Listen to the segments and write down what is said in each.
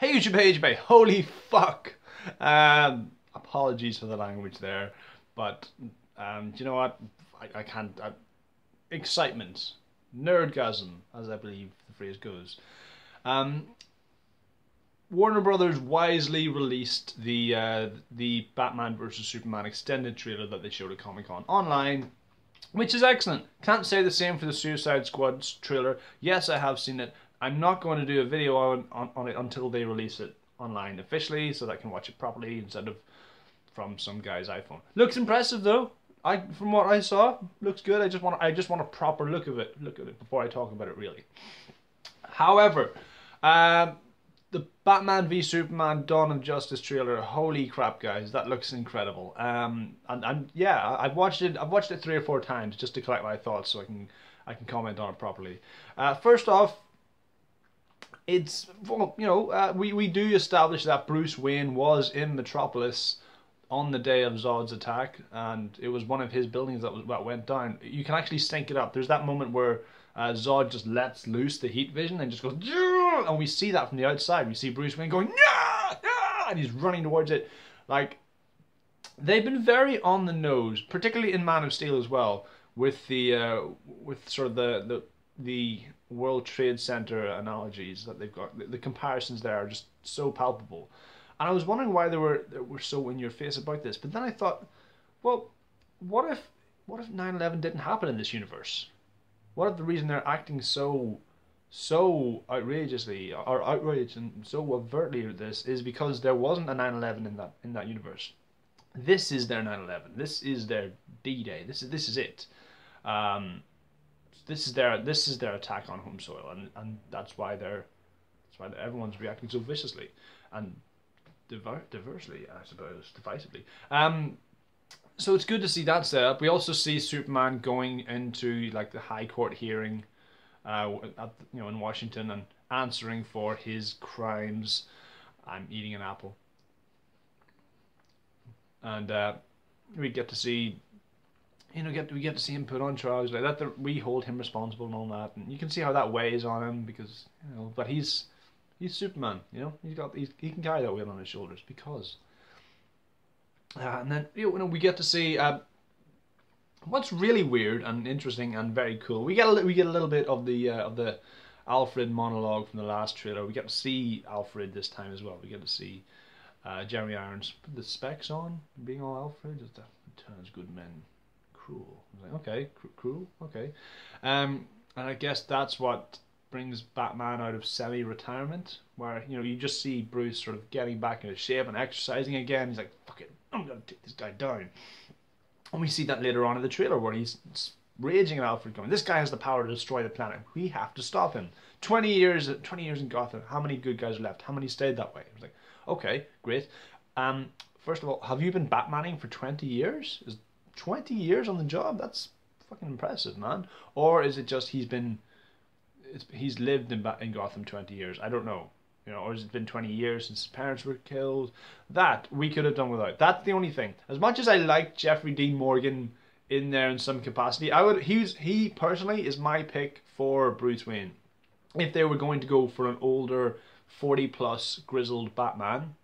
Hey YouTube, hey YouTube, hey, holy fuck! Apologies for the language there, but do you know what? I can't. Excitement, nerdgasm, as I believe the phrase goes. Um, Warner Brothers wisely released the Batman vs Superman extended trailer that they showed at Comic-Con online, which is excellent. Can't say the same for the Suicide Squad's trailer. Yes, I have seen it. I'm not going to do a video on it until they release it online officially, so that I can watch it properly instead of from some guy's iPhone. Looks impressive though. From what I saw, looks good. I just want a proper look at it before I talk about it really. However, the Batman v Superman Dawn of Justice trailer, holy crap guys, that looks incredible. And yeah, I've watched it 3 or 4 times just to collect my thoughts so I can comment on it properly. First off, it's, well, you know, we do establish that Bruce Wayne was in Metropolis on the day of Zod's attack, and it was one of his buildings that went down. You can actually sync it up. There's that moment where Zod just lets loose the heat vision and just goes, yeah! And we see that from the outside. We see Bruce Wayne going, yeah, yeah, and he's running towards it. Like, they've been very on the nose, particularly in Man of Steel as well, with the with sort of the World Trade Center analogies that they've got. The comparisons there are just so palpable. And I was wondering why they were so in your face about this. But then I thought, well, what if 9/11 didn't happen in this universe? What if the reason they're acting so outrageously or outraged and so overtly with this is because there wasn't a 9/11 in that universe? This is their 9/11. This is their D-Day. This is it. This is their attack on home soil, and that's why everyone's reacting so viciously and diversely, I suppose, divisively. So it's good to see that set up. We also see Superman going into like the High Court hearing, in Washington, and answering for his crimes. I'm eating an apple, and we get to see, we get to see him put on trials like that. That we hold him responsible and all that, and you can see how that weighs on him because but he's Superman, he can carry that weight on his shoulders because. And then we get to see what's really weird and interesting and very cool. We get a little bit of the Alfred monologue from the last trailer. We get to see Alfred this time as well. We get to see Jeremy Irons put the specs on, being all Alfred. That turns good men cruel. I was like, okay, cruel, okay. And I guess that's what brings Batman out of semi-retirement, where you just see Bruce sort of getting back into shape and exercising again. He's like, fuck it, I'm gonna take this guy down. And we see that later on in the trailer where he's raging at Alfred, going, this guy has the power to destroy the planet. We have to stop him. 20 years in Gotham. How many good guys are left? How many stayed that way? I was like, okay, great. First of all, have you been Batmaning for 20 years? Is 20 years on the job? That's fucking impressive, man. Or is it just he's lived in Gotham 20 years? I don't know. Or has it been 20 years since his parents were killed? That we could have done without. That's the only thing. As much as I like Jeffrey Dean Morgan in there in some capacity, he personally is my pick for Bruce Wayne. If they were going to go for an older 40+ grizzled Batman,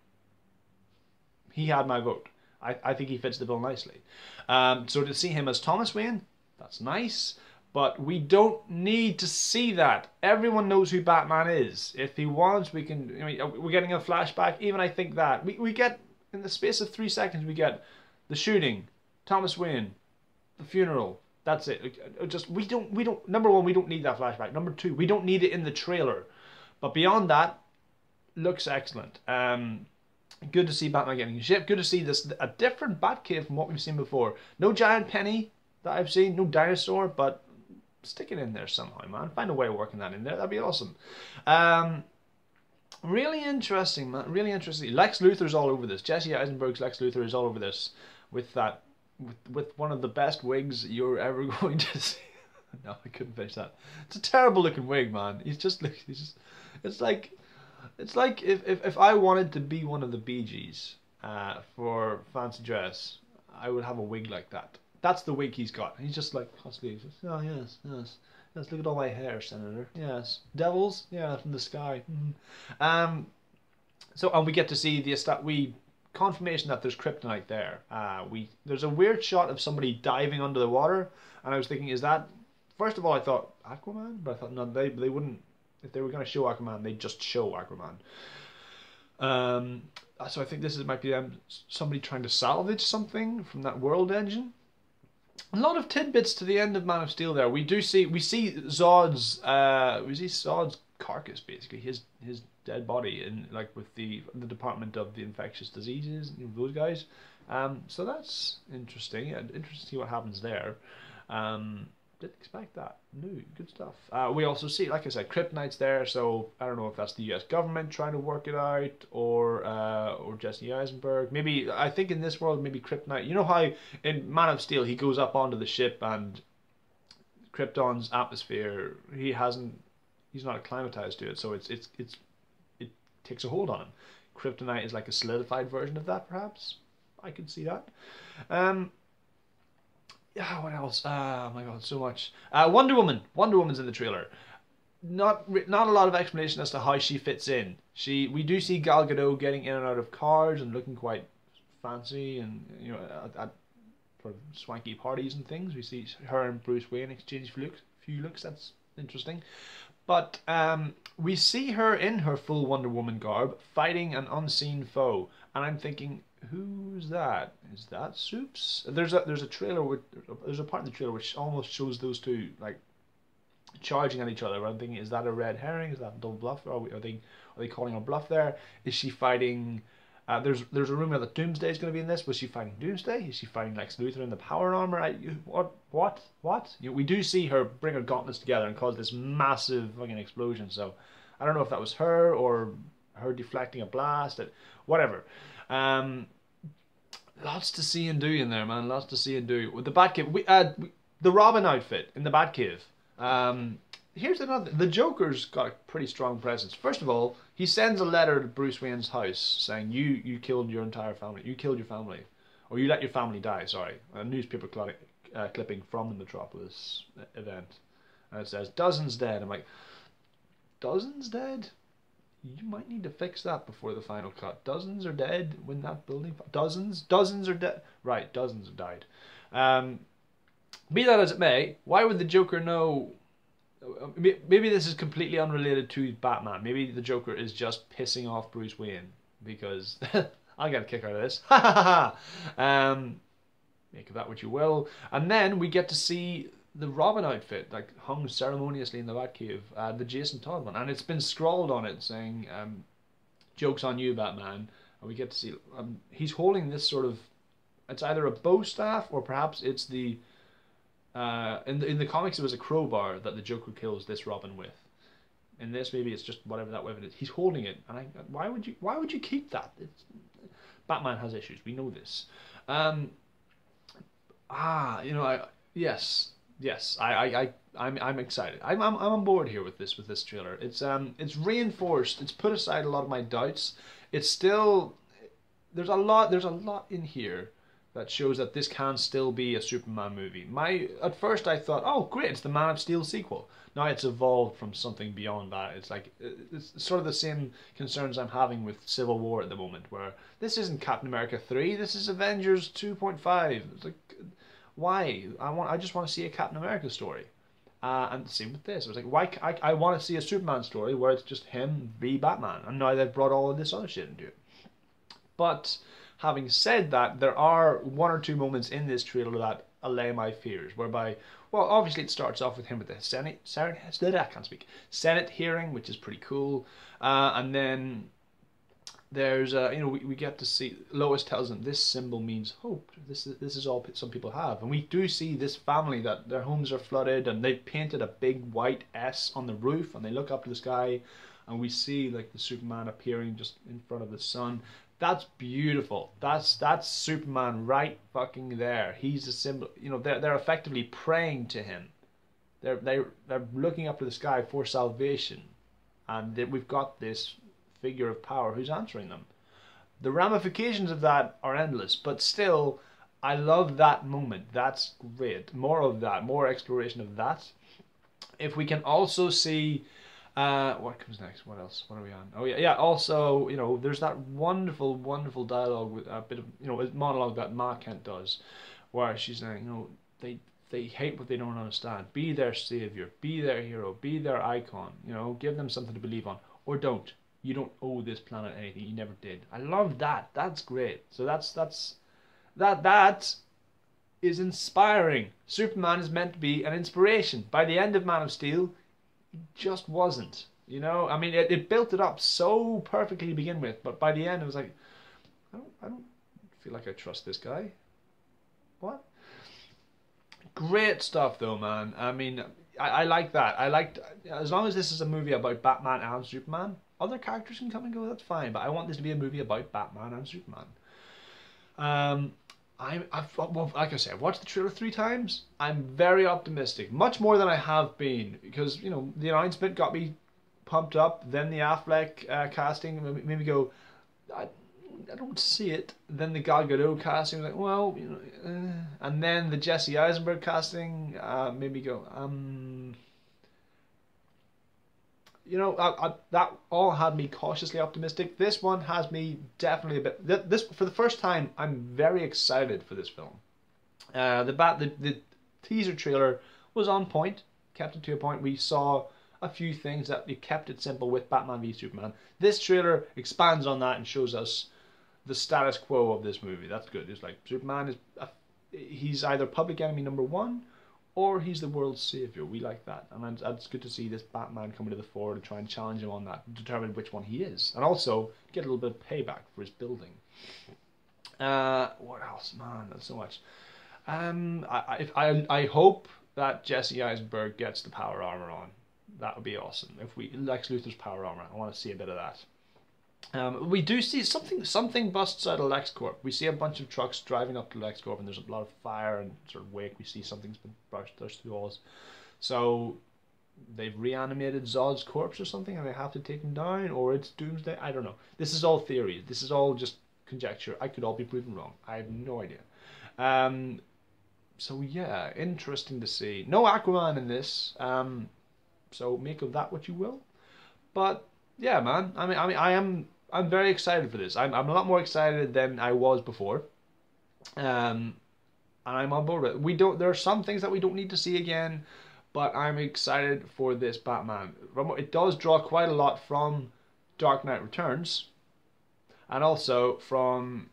he had my vote. I think he fits the bill nicely. So to see him as Thomas Wayne, that's nice. But we don't need to see that. Everyone knows who Batman is. If he wants, we can. We're getting a flashback. Even I think that we get, in the space of 3 seconds, we get the shooting, Thomas Wayne, the funeral. That's it. Just we don't. Number one, we don't need that flashback. Number two, we don't need it in the trailer. But beyond that, looks excellent. Good to see Batman getting in shape. Good to see a different Batcave from what we've seen before. No giant penny that I've seen. No dinosaur, but stick it in there somehow, man. Find a way of working that in there. That'd be awesome. Really interesting, man. Really interesting. Lex Luthor's all over this. Jesse Eisenberg's Lex Luthor is all over this with one of the best wigs you're ever going to see. No, I couldn't finish that. It's a terrible looking wig, man. It's like if I wanted to be one of the Bee Gees for fancy dress, I would have a wig like that. That's the wig he's got. He's just like constantly, oh yes, yes, yes. Look at all my hair, Senator. Yes, devils. Yeah, from the sky. So, and we get to see the confirmation that there's kryptonite there. There's a weird shot of somebody diving under the water, and I was thinking, is that? First of all, I thought Aquaman, but I thought no, they wouldn't. If they were going to show Aquaman, they'd just show Aquaman. So I think might be somebody trying to salvage something from that world engine. A lot of tidbits to the end of Man of Steel. There, we see Zod's carcass, basically his dead body, in like with the Department of the Infectious Diseases, those guys. So that's interesting. Interesting to see what happens there. Didn't expect that. No, good stuff. We also see, like I said, kryptonite's there. So I don't know if that's the U.S. government trying to work it out, or Jesse Eisenberg. Maybe, I think in this world, maybe kryptonite. You know how in Man of Steel he goes up onto the ship and Krypton's atmosphere, he's not acclimatized to it, so it takes a hold on him. Kryptonite is like a solidified version of that, perhaps. I could see that. Yeah, what else? Oh my god, so much. Wonder Woman. Wonder Woman's in the trailer. Not a lot of explanation as to how she fits in. We do see Gal Gadot getting in and out of cars and looking quite fancy, and at sort of swanky parties and things. We see her and Bruce Wayne exchange few looks. That's interesting. But we see her in her full Wonder Woman garb fighting an unseen foe, and I'm thinking, who's that? Is that Supes? There's a trailer there's a part in the trailer which almost shows those two like charging at each other. I'm thinking, is that a red herring? Is that a double bluff? Are they calling a bluff there? Is she fighting? There's a rumor that Doomsday is going to be in this. Was she fighting Doomsday? Is she fighting Lex Luthor in the power armor? What? We do see her bring her gauntlets together and cause this massive fucking explosion. So I don't know if that was her or her deflecting a blast. Whatever. Lots to see and do in there, man. Lots to see and do. With the Batcave, the Robin outfit in the Batcave. Here's another. The Joker's got a pretty strong presence. First of all, he sends a letter to Bruce Wayne's house saying, you killed your entire family. You killed your family. Or you let your family die, sorry. A newspaper clipping from the Metropolis event. And it says, dozens dead. I'm like, dozens dead? You might need to fix that before the final cut. Dozens are dead when that building... Dozens are dead. Right, dozens have died. Be that as it may, why would the Joker know... Maybe this is completely unrelated to Batman. Maybe the Joker is just pissing off Bruce Wayne. Because I'll get a kick out of this. Make of that what you will. And then we get to see the Robin outfit, like hung ceremoniously in the Batcave, the Jason Todd one, and it's been scrawled on it saying, "Joke's on you, Batman." And we get to see he's holding this sort of, it's either a bow staff or perhaps it's the in the comics it was a crowbar that the Joker kills this Robin with. In this, maybe it's just whatever that weapon is. He's holding it, and why would you keep that? Batman has issues. We know this. Yes, I'm excited. I'm on board here with this trailer. It's reinforced. It's put aside a lot of my doubts. It's still there's a lot in here that shows that this can still be a Superman movie. At first I thought, oh great, it's the Man of Steel sequel. Now it's evolved from something beyond that. It's sort of the same concerns I'm having with Civil War at the moment, where this isn't Captain America 3, this is Avengers 2.5. It's like, why? I just want to see a Captain America story. And the same with this. I was like, why? I want to see a Superman story where it's just him v Batman. And now they've brought all of this other shit into it. But having said that, there are one or two moments in this trailer that allay my fears, whereby, well, obviously it starts off with him with the Senate hearing, which is pretty cool, and then there's we get to see Lois tells him this symbol means hope. This is all some people have, and we do see this family that their homes are flooded, and they've painted a big white S on the roof, and they look up to the sky, and we see like the Superman appearing just in front of the sun. That's beautiful. That's Superman right fucking there. He's a symbol. They're effectively praying to him. They're looking up to the sky for salvation, and we've got this figure of power who's answering them. The ramifications of that are endless, but still, I love that moment. That's great. More of that. More exploration of that. If we can also see What comes next? What else? What are we on? Oh yeah, yeah. Also, there's that wonderful, wonderful dialogue with a bit of, a monologue that Ma Kent does, where she's saying, they hate what they don't understand. Be their savior, be their hero, be their icon. Give them something to believe on, or don't. You don't owe this planet anything. You never did. I love that. That's great. So that is inspiring. Superman is meant to be an inspiration. By the end of Man of Steel, he just wasn't. I mean, it built it up so perfectly to begin with, but by the end, it was like, I don't feel like I trust this guy. What? Great stuff, though, man. I mean, I like that. I liked, as long as this is a movie about Batman and Superman, other characters can come and go. That's fine. But I want this to be a movie about Batman and Superman. Well, like I said, I've watched the trailer 3 times. I'm very optimistic, much more than I have been, because the announcement got me pumped up. Then the Affleck casting made me go, I don't see it. Then the Gal Gadot casting was like, well, and then the Jesse Eisenberg casting made me go, that all had me cautiously optimistic. This one has me definitely a bit. This for the first time, I'm very excited for this film. The teaser trailer was on point, kept it to a point. We saw a few things that they kept it simple with Batman v Superman. This trailer expands on that and shows us the status quo of this movie. That's good. It's like Superman he's either public enemy #1 or he's the world's savior. We like that, and it's good to see this Batman coming to the fore to try and challenge him on that, determine which one he is, and also get a little bit of payback for his building. What else, man? There's so much. I hope that Jesse Eisenberg gets the power armor on. That would be awesome. If Lex Luthor's power armor, I want to see a bit of that. We do see something busts out of LexCorp. We see a bunch of trucks driving up to LexCorp, and there's a lot of fire and sort of wake. We see something's been burst through walls. So they've reanimated Zod's corpse or something, and they have to take him down, or it's Doomsday. I don't know. This is all theory. This is all just conjecture. I could all be proven wrong. I have no idea. So yeah, interesting to see. No Aquaman in this. So make of that what you will. But yeah, man. I'm very excited for this. I'm a lot more excited than I was before. And I'm on board with it. There are some things that we don't need to see again, but I'm excited for this Batman. It does draw quite a lot from Dark Knight Returns, and also from,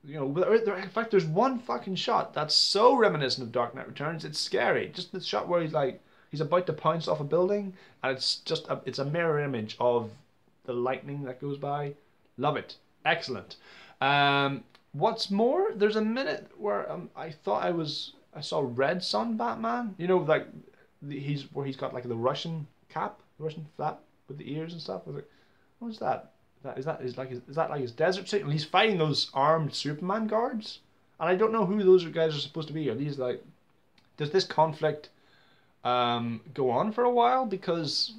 in fact, there's one fucking shot that's so reminiscent of Dark Knight Returns, it's scary. Just the shot where he's about to pounce off a building, and it's a mirror image of the lightning that goes by. Love it. Excellent. What's more, there's a minute where I thought I saw Red Sun Batman. Where he's got like the Russian cap, the Russian flap with the ears and stuff. I was like, what is that? Is that like his desert suit? And he's fighting those armed Superman guards. And I don't know who those guys are supposed to be. Are these does this conflict go on for a while? Because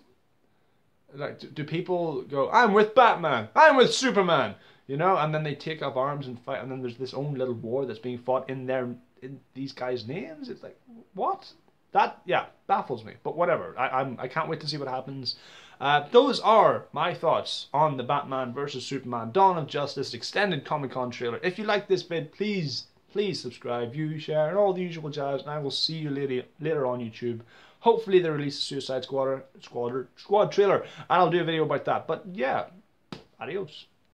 do people go, I'm with Batman, I'm with Superman, and then they take up arms and fight, and then there's this own little war that's being fought in these guys' names. It's like, what? That, yeah, baffles me. But whatever. I can't wait to see what happens. Those are my thoughts on the Batman vs Superman Dawn of Justice extended Comic-Con trailer. If you like this vid, please subscribe, view, share, and all the usual jazz, and I will see you later on YouTube. Hopefully they release a Suicide Squad trailer, and I'll do a video about that. But yeah, adios.